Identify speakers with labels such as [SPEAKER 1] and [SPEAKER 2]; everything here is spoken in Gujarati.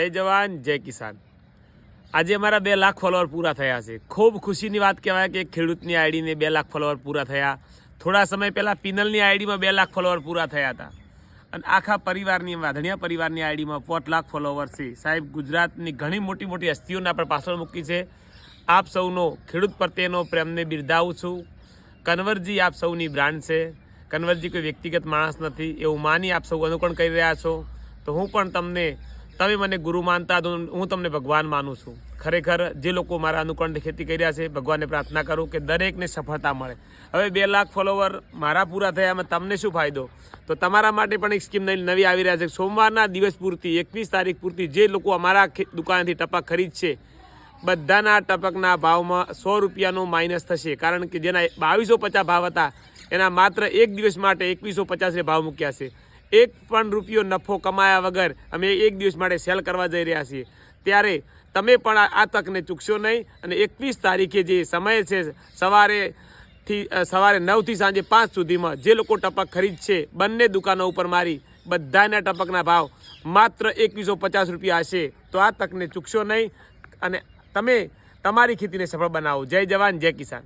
[SPEAKER 1] જય જવાન જય કિસાન। આજે અમારા 2 લાખ ફોલોવર પૂરા થયા છે। ખૂબ ખુશીની વાત કહેવાય કે ખેડૂતની આઈડીને 2 લાખ ફોલોવર પૂરા થયા। થોડા સમય પહેલાં પિનલની આઈડીમાં 2 લાખ ફોલોવર પૂરા થયા હતા અને આખા પરિવારની વાધણિયા પરિવારની આઈડીમાં 5 લાખ ફોલોવર છે। સાહેબ, ગુજરાતની ઘણી મોટી મોટી હસ્તીઓને આપણે પાછળ મૂકી છે। આપ સૌનો ખેડૂત પ્રત્યેનો પ્રેમને બિરદાવું છું। કન્વરજી આપ સૌની બ્રાન્ડ છે। કન્વરજી કોઈ વ્યક્તિગત માણસ નથી એવું માની આપ સૌ અનુકરણ કરી રહ્યા છો। તો હું પણ તમે મને ગુરુ માનતા તો હું તમને ભગવાન માનું છું। ખરેખર જે લોકો મારા અનુકરણથી ખેતી કરી રહ્યા છે, ભગવાનને પ્રાર્થના કરું કે દરેકને સફળતા મળે। હવે 2 લાખ ફોલોવર મારા પૂરા થયા, એમાં તમને શું ફાયદો? તો તમારા માટે પણ એક સ્કીમ નવી આવી રહ્યા છે। સોમવારના દિવસ પૂરતી 21 તારીખ પૂરતી જે લોકો અમારા દુકાનથી ટપક ખરીદશે, બધાના ટપકના ભાવમાં 100 રૂપિયાનો માઇનસ થશે। કારણ કે જેના 2250 ભાવ હતા એના માત્ર એક દિવસ માટે 2150 ભાવ મૂક્યા છે। એક પણ રૂપિયો નફો કમાયા વગર અમે એક દિવસ માટે સેલ કરવા જઈ રહ્યા છીએ। ત્યારે તમે પણ આ તકને ચૂકશો નહીં અને 21 તારીખે જે સમય છે સવારે 9 થી સાંજે 5 સુધીમાં જે લોકો ટપક ખરીદશે, બંને દુકાનો ઉપર મારી બધાના ટપકના ભાવ માત્ર 2150 રૂપિયા હશે। તો આ તકને ચૂકશો નહીં અને તમે તમારી ખેતીને સફળ બનાવો। જય જવાન જય કિસાન।